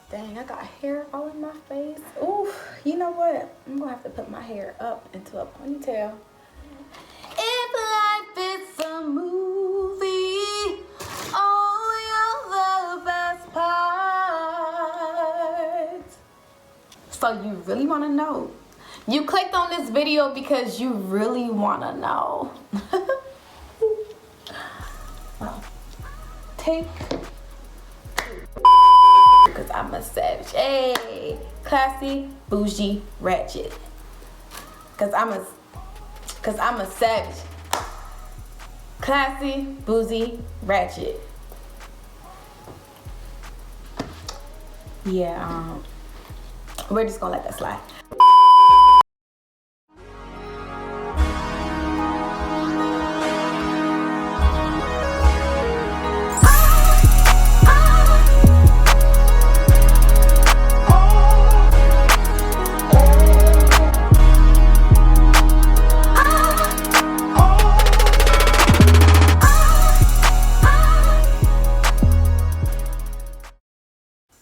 Dang, I got hair all in my face. Ooh, you know what? I'm gonna have to put my hair up into a ponytail. If life is a movie, oh, you're the best part. So you really wanna know? You clicked on this video because you really wanna know. Well, take because I'm a savage. Hey, classy, bougie, ratchet. Cause I'm a savage. Classy, bougie, ratchet. Yeah, we're just gonna let that slide.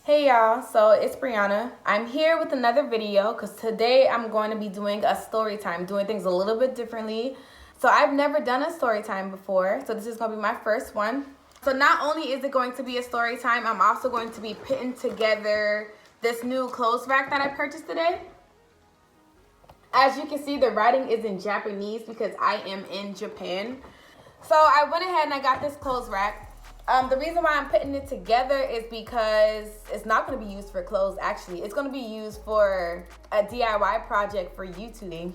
Hey y'all, so it's Brianna. I'm here with another video because today I'm going to be doing a story time, doing things a little bit differently. So I've never done a story time before, so this is going to be my first one. So not only is it going to be a story time, I'm also going to be putting together this new clothes rack that I purchased today. As you can see, the writing is in Japanese because I am in Japan. So I went ahead and I got this clothes rack. The reason why I'm putting it together is because it's not going to be used for clothes, actually. It's going to be used for a DIY project for YouTube.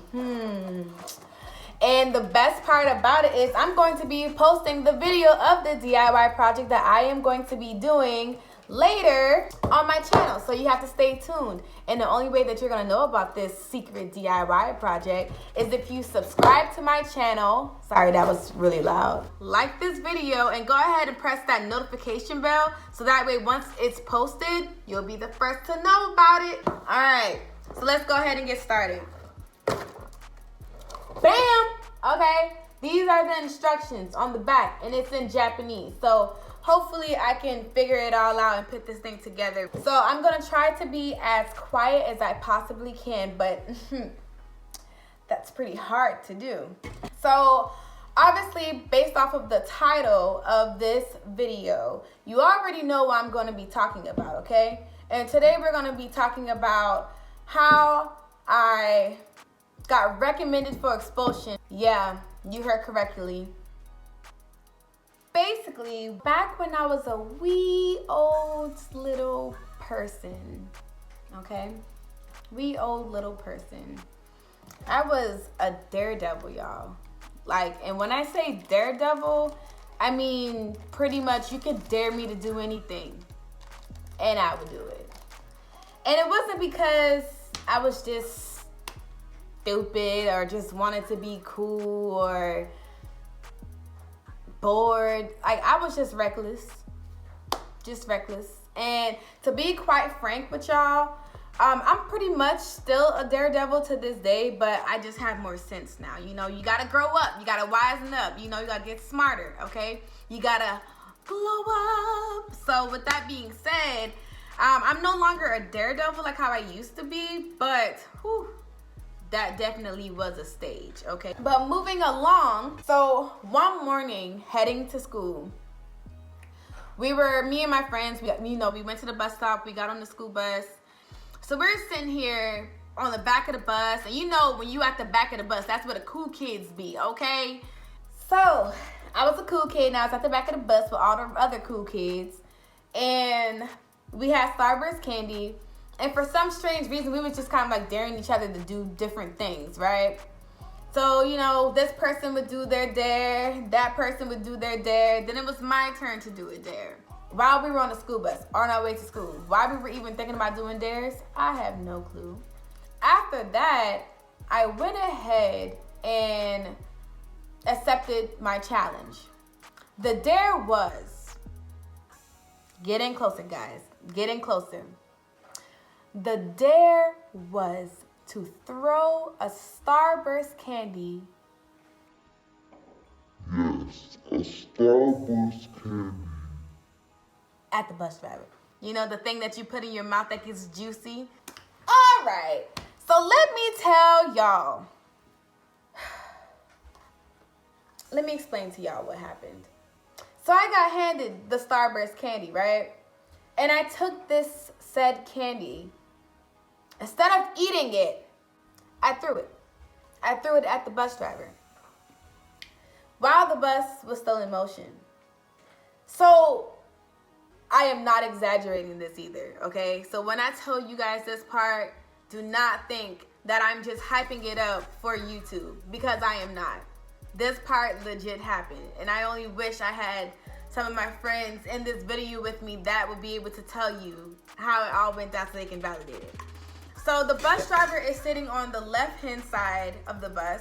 And the best part about it is I'm going to be posting the video of the DIY project that I am going to be doing later on my channel. So you have to stay tuned. And the only way that you're going to know about this secret DIY project is if you subscribe to my channel. Sorry, that was really loud. Like this video and go ahead and press that notification bell so that way once it's posted, you'll be the first to know about it. All right, so let's go ahead and get started. Bam! Okay, these are the instructions on the back and it's in Japanese. So hopefully I can figure it all out and put this thing together. So I'm gonna try to be as quiet as I possibly can, but that's pretty hard to do. So obviously, based off of the title of this video, you already know what I'm gonna be talking about, okay? And today we're gonna be talking about how I got recommended for expulsion. Yeah, you heard correctly. Basically, back when I was a wee old little person, okay? Wee old little person. I was a daredevil, y'all. Like, and when I say daredevil, I mean pretty much you could dare me to do anything and I would do it. And it wasn't because I was just stupid or just wanted to be cool or bored. Like, I was just reckless. And to be quite frank with y'all, I'm pretty much still a daredevil to this day, but I just have more sense now. You know, you gotta grow up, you gotta wisen up, you know, you gotta get smarter, okay? You gotta glow up. So with that being said, I'm no longer a daredevil like how I used to be, but whew, that definitely was a stage, okay? But moving along, so one morning heading to school, me and my friends, we went to the bus stop, we got on the school bus. So we're sitting here on the back of the bus, and you know when you at the back of the bus, that's where the cool kids be, okay? So I was a cool kid, and I was at the back of the bus with all the other cool kids, and we had Starburst candy. And for some strange reason, we was just kind of like daring each other to do different things, right? So, you know, this person would do their dare, that person would do their dare, then it was my turn to do a dare. While we were on the school bus, on our way to school, why we were even thinking about doing dares, I have no clue. After that, I went ahead and accepted my challenge. The dare was, get in closer, guys, get in closer. The dare was to throw a Starburst candy. Yes, a Starburst candy. At the bus driver. You know, the thing that you put in your mouth that gets juicy. All right. So let me tell y'all. Let me explain to y'all what happened. So I got handed the Starburst candy, right? And I took this said candy. Instead of eating it, I threw it. I threw it at the bus driver while the bus was still in motion. So I am not exaggerating this either, okay? So when I tell you guys this part, do not think that I'm just hyping it up for YouTube, because I am not. This part legit happened, and I only wish I had some of my friends in this video with me that would be able to tell you how it all went down so they can validate it. So the bus driver is sitting on the left-hand side of the bus,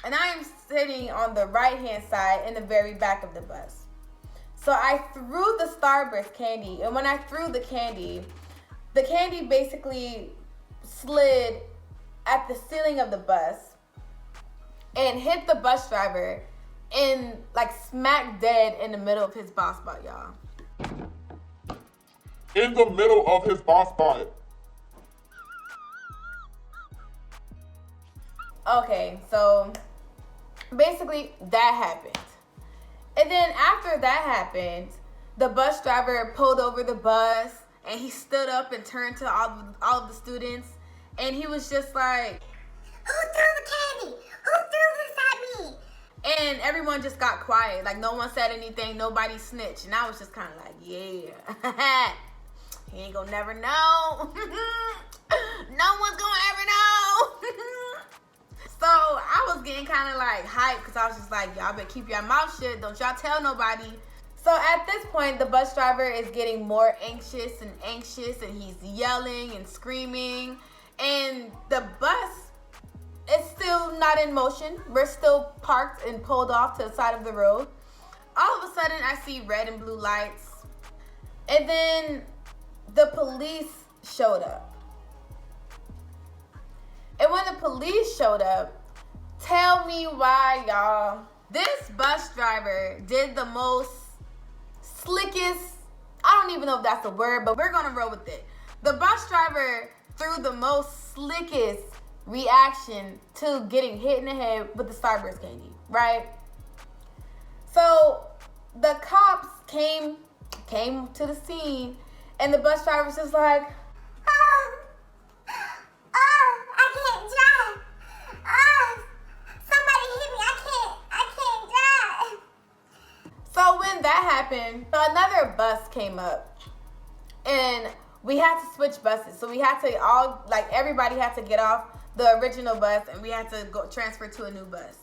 and I am sitting on the right-hand side in the very back of the bus. So I threw the Starburst candy, and when I threw the candy basically slid at the ceiling of the bus and hit the bus driver in, like, smack dead in the middle of his boss spot, y'all. In the middle of his boss spot. Okay, so basically that happened. And then after that happened, the bus driver pulled over the bus and he stood up and turned to all of the students, and he was just like, "Who threw the candy? Who threw this at me?" And everyone just got quiet. Like, no one said anything, nobody snitched. And I was just kind of like, yeah. He ain't gonna never know. No one's gonna ever know. So I was getting kind of like hyped, because I was just like, y'all better keep your mouth shut. Don't y'all tell nobody. So at this point, the bus driver is getting more anxious, and he's yelling and screaming. And the bus is still not in motion. We're still parked and pulled off to the side of the road. All of a sudden, I see red and blue lights. And then the police showed up. And when the police showed up, tell me why, y'all. This bus driver did the most slickest, I don't even know if that's a word, but we're gonna roll with it. The bus driver threw the most slickest reaction to getting hit in the head with the Starburst candy, right? So the cops came to the scene, and the bus driver was just like, I can't drive. Somebody hit me. I can't drive. So when that happened, another bus came up, and we had to switch buses. So we had to everybody had to get off the original bus, and we had to go transfer to a new bus.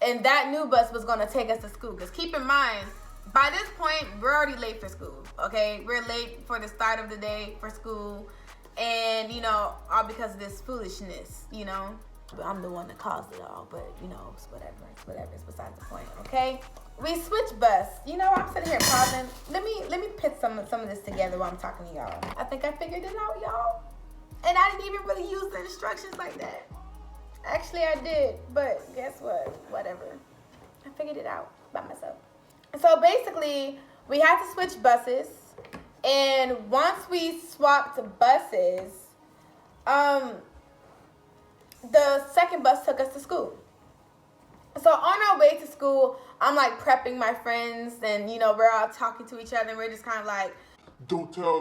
And that new bus was going to take us to school. Because keep in mind, by this point, we're already late for school, okay? We're late for the start of the day for school. And, you know, all because of this foolishness, you know? I'm the one that caused it all, but, you know, it's whatever. It's besides the point, okay? We switched bus. You know, I'm sitting here pausing. Let me put some of this together while I'm talking to y'all. I think I figured it out, y'all. And I didn't even really use the instructions like that. Actually, I did, but guess what? Whatever. I figured it out by myself. So basically, we had to switch buses. And once we swapped buses, the second bus took us to school. So on our way to school, I'm like prepping my friends, and you know, we're all talking to each other, and we're just kind of like, don't tell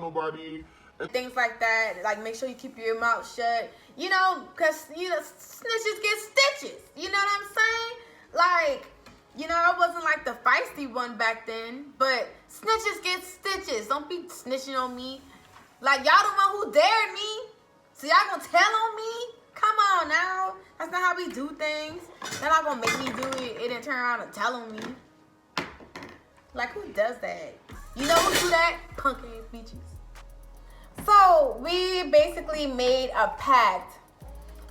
nobody. And things like that. Like, make sure you keep your mouth shut. You know, because, you know, snitches get stitches. You know what I'm saying? Like, you know, I wasn't like the feisty one back then, but snitches get stitches. Don't be snitching on me. Like, y'all the one who dared me. So y'all gonna tell on me? Come on now. That's not how we do things. They're not gonna make me do it. It didn't turn around and tell on me. Like, who does that? You know who do that? Punk ass bitches. So we basically made a pact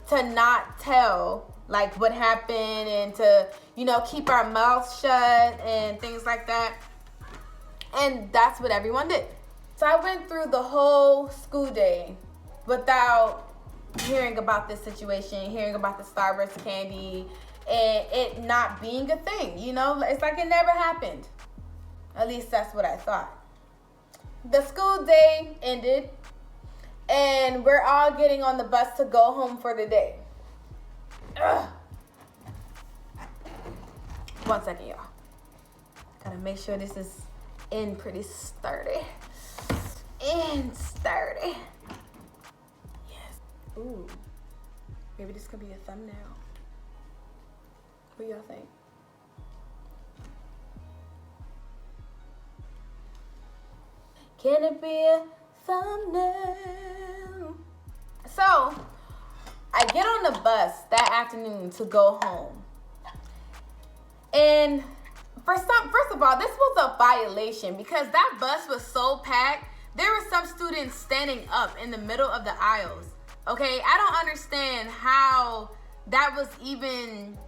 to not tell like what happened, and to, you know, keep our mouths shut and things like that. And that's what everyone did. So I went through the whole school day without hearing about this situation, hearing about the Starburst candy, and it not being a thing, you know? It's like it never happened. At least that's what I thought. the school day ended, and we're all getting on the bus to go home for the day. Ugh. 1 second, y'all. Gotta make sure this is in pretty sturdy. And sturdy. Yes. Ooh. Maybe this could be a thumbnail. What do y'all think? Can it be a thumbnail? So, I get on the bus that afternoon to go home. And first of all, this was a violation because that bus was so packed. There were some students standing up in the middle of the aisles. Okay, I don't understand how that was even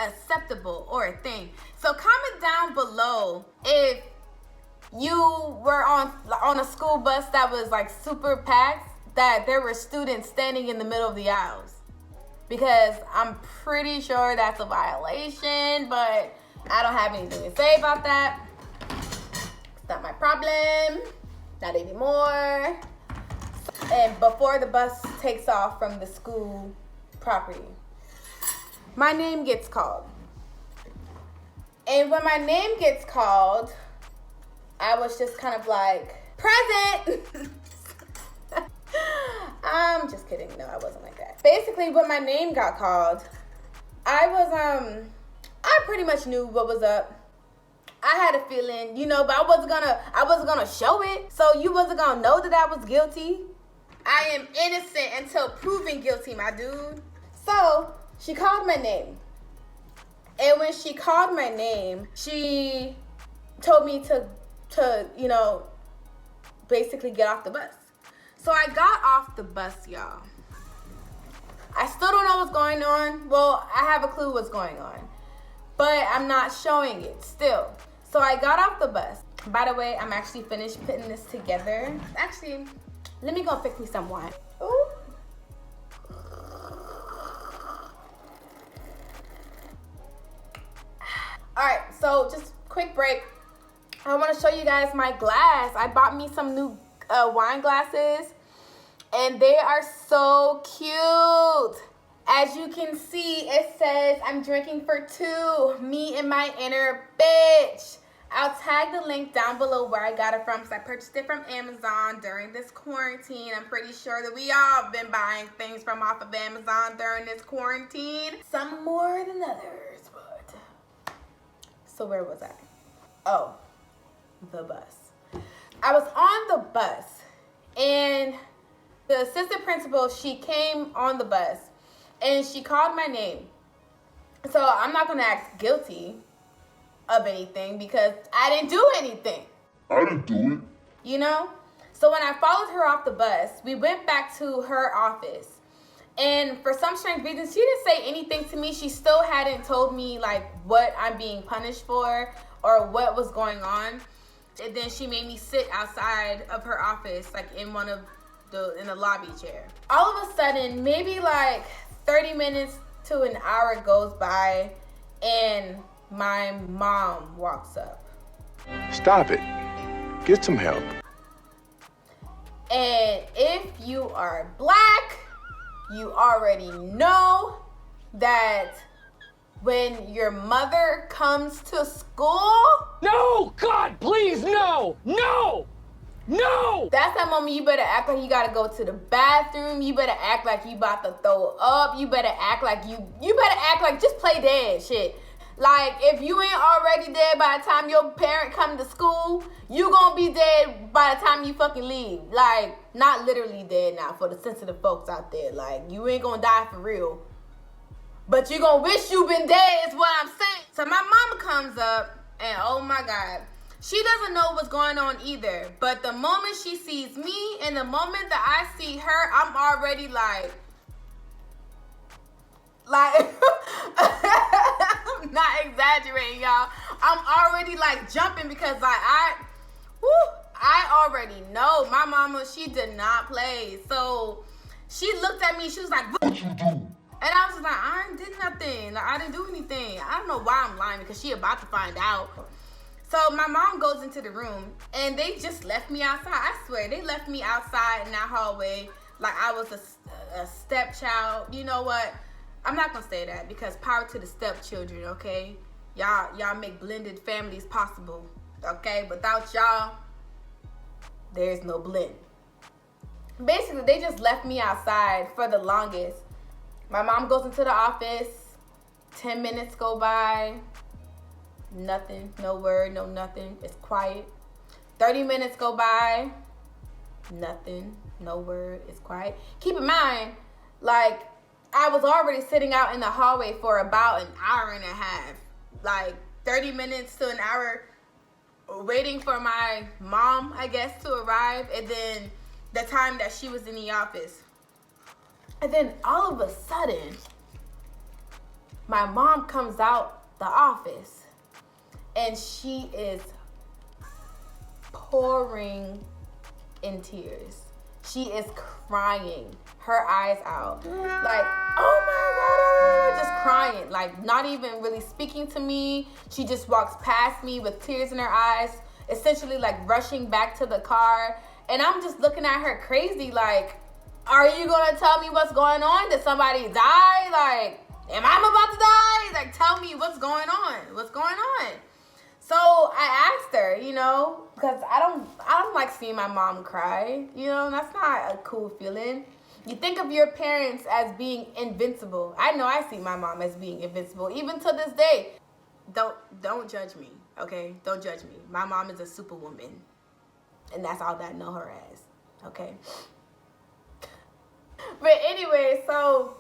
acceptable or a thing. So comment down below if you were on a school bus that was like super packed, that there were students standing in the middle of the aisles. Because I'm pretty sure that's a violation, but I don't have anything to say about that. It's not my problem. Not anymore. And before the bus takes off from the school property, my name gets called. And when my name gets called, I was just kind of like, present! I'm just kidding. No, I wasn't like that. Basically, when my name got called, I pretty much knew what was up. I had a feeling, but I wasn't gonna show it. So you wasn't gonna know that I was guilty. I am innocent until proven guilty, my dude. So she called my name. And when she called my name, she told me to basically get off the bus. So I got off the bus, y'all. I still don't know what's going on. Well, I have a clue what's going on, but I'm not showing it still. So I got off the bus. By the way, I'm actually finished putting this together. Actually, let me go fix me some wine. Ooh. All right, so just quick break. I want to show you guys my glass. I bought me some new wine glasses, and they are so cute. As you can see, it says I'm drinking for two, me and my inner bitch. I'll tag the link down below where I got it from, because I purchased it from Amazon during this quarantine. I'm pretty sure that we all have been buying things from off of Amazon during this quarantine. Some more than others, but... So where was I? Oh, the bus. I was on the bus, and the assistant principal, she came on the bus, and she called my name. So I'm not going to act guilty of anything because I didn't do anything. I didn't do it. So when I followed her off the bus, we went back to her office. And for some strange reason, she didn't say anything to me. She still hadn't told me like what I'm being punished for or what was going on. And then she made me sit outside of her office, like in the lobby chair. All of a sudden, maybe like 30 minutes to an hour goes by, and my mom walks up. Stop it. Get some help. And if you are black, you already know that when your mother comes to school... No! God, please, no! No! No! That's that moment you better act like you gotta go to the bathroom. You better act like you about to throw up. You better act like just play dead shit. Like, if you ain't already dead by the time your parent come to school, you gonna be dead by the time you fucking leave. Like, not literally dead now for the sensitive folks out there. Like, you ain't gonna die for real. But you gonna wish you been dead is what I'm saying. So my mama comes up, and oh my God, she doesn't know what's going on either. But the moment she sees me and the moment that I see her, I'm already like, I'm not exaggerating, y'all. I'm already like jumping because like I already know my mama, she did not play. So she looked at me, she was like, what you do? And I was just like, I didn't do nothing. Like, I didn't do anything. I don't know why I'm lying because she about to find out. So my mom goes into the room, and they just left me outside. I swear, they left me outside in that hallway like I was a stepchild. You know what? I'm not gonna say that, because power to the stepchildren, okay? Y'all make blended families possible, okay? Without y'all, there's no blend. Basically, they just left me outside for the longest. My mom goes into the office. 10 minutes go by. Nothing. No word, no nothing. It's quiet. 30 minutes go by. Nothing. No word. It's quiet. Keep in mind, like, I was already sitting out in the hallway for about an hour and a half. Like, 30 minutes to an hour waiting for my mom, I guess, to arrive. And then the time that she was in the office. And then all of a sudden, my mom comes out the office, and she is pouring in tears. She is crying her eyes out. Like, oh my God, just crying. Like, not even really speaking to me. She just walks past me with tears in her eyes, essentially like rushing back to the car. And I'm just looking at her crazy, like, are you gonna tell me what's going on? Did somebody die? Like, am I about to die? Like, tell me what's going on. What's going on? So I asked her, you know, because I don't like seeing my mom cry. You know, that's not a cool feeling. You think of your parents as being invincible. I know I see my mom as being invincible, even to this day. Don't judge me, okay? Don't judge me. My mom is a superwoman, and that's all that I know her as, okay? But anyway, so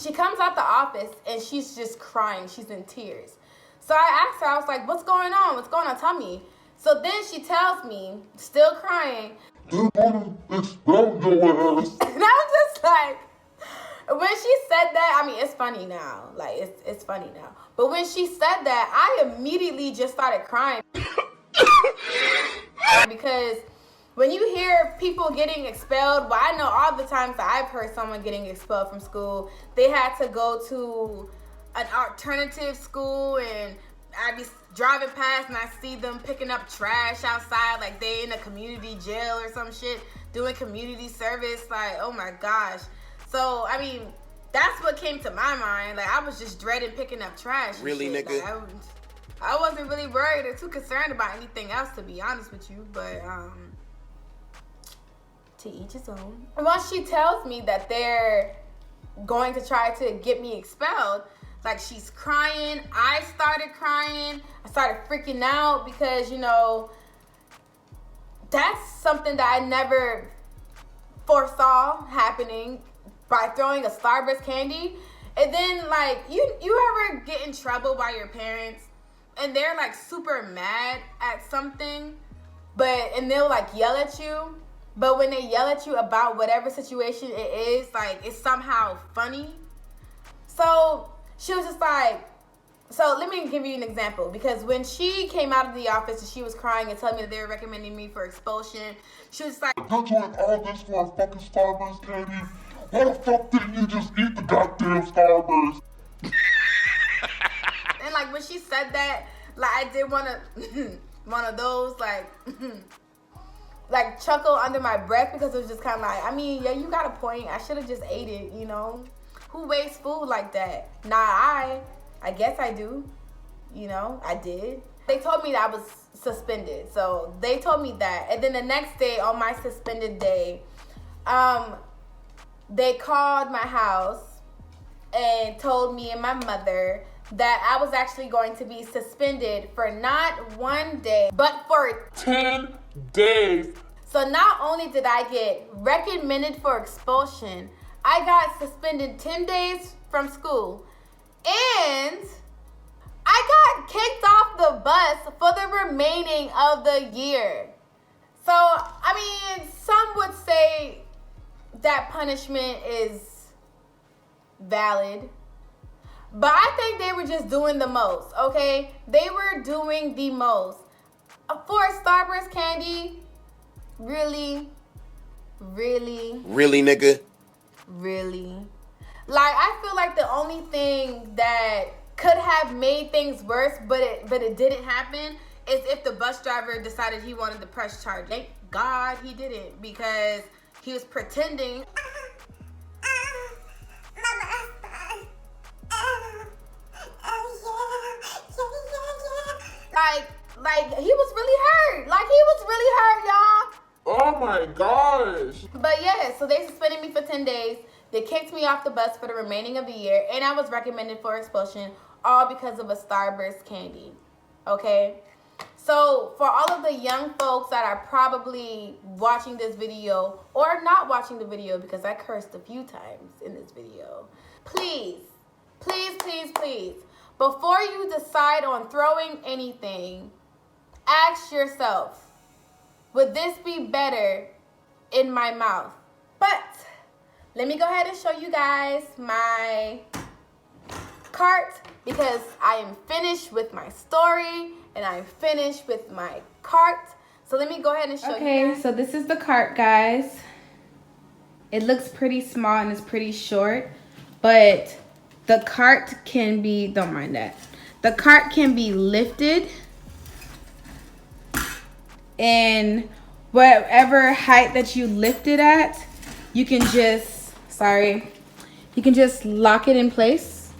she comes out the office, and she's just crying. She's in tears. So I asked her, I was like, what's going on? What's going on? Tell me. So then she tells me, still crying, they're gonna expel your ass. and I'm just like, when she said that, I mean, it's funny now. Like, it's funny now. But when she said that, I immediately just started crying. Because when you hear people getting expelled, well, I know all the times that I've heard someone getting expelled from school, they had to go to an alternative school, and I'd be driving past and I see them picking up trash outside like they in a community jail or some shit, doing community service. Like, oh my gosh. So, I mean, that's what came to my mind. Like, I was just dreading picking up trash. Really, nigga? Like, I wasn't really worried or too concerned about anything else, to be honest with you. But, to each his own. Once she tells me that they're going to try to get me expelled, like, she's crying. I started crying. I started freaking out because, you know, that's something that I never foresaw happening by throwing a Starburst candy. And then, like, you ever get in trouble by your parents and they're, like, super mad at something, and they'll, like, yell at you. But when they yell at you about whatever situation it is, like, it's somehow funny. So she was just like, so let me give you an example. Because when she came out of the office and she was crying and telling me that they were recommending me for expulsion, she was like, You're doing all this for a fucking Starburst candy? Why the fuck didn't you just eat the goddamn Starburst? and like when she said that, like I did one of those like chuckle under my breath, because it was just kind of like, I mean, yeah, you got a point. I should have just ate it, you know? Who wastes food like that? Nah, I guess I do. You know, I did. They told me that I was suspended. So they told me that. And then the next day, on my suspended day, they called my house and told me and my mother that I was actually going to be suspended for not 1 day, but for 10 days. So not only did I get recommended for expulsion, I got suspended 10 days from school, and I got kicked off the bus for the remaining of the year. So, I mean, some would say that punishment is valid, but I think they were just doing the most, okay? They were doing the most. For a Starburst candy, really? Really, nigga? Really? Like, I feel like the only thing that could have made things worse, but it didn't happen, is if the bus driver decided he wanted to press charge. Thank God he didn't, because he was pretending. Like he was really hurt. Like he was really hurt, y'all. Oh my gosh. But yeah, so they suspended me for 10 days. They kicked me off the bus for the remaining of the year, and I was recommended for expulsion, all because of a Starburst candy. Okay? So for all of the young folks that are probably watching this video or not watching the video, because I cursed a few times in this video, please, please, please, please, before you decide on throwing anything, ask yourself, would this be better in my mouth? But let me go ahead and show you guys my cart, because I am finished with my story and I'm finished with my cart. So let me go ahead and show you guys. Okay, so this is the cart, guys. It looks pretty small and it's pretty short, but the cart can be, don't mind that. The cart can be lifted and whatever height that you lift it at, you can just, you can just lock it in place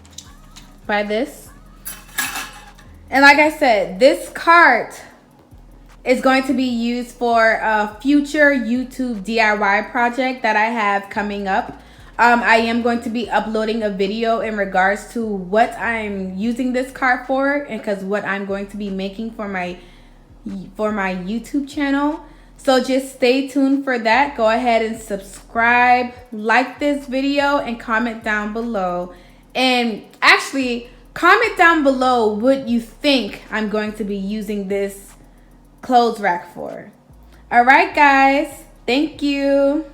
by this. And like I said, this cart is going to be used for a future YouTube DIY project that I have coming up. I am going to be uploading a video in regards to what I'm using this cart for, and because what I'm going to be making for my YouTube channel. So just stay tuned for that. Go ahead and subscribe, like this video, and comment down below. And actually, comment down below what you think I'm going to be using this clothes rack for. All right, guys. Thank you.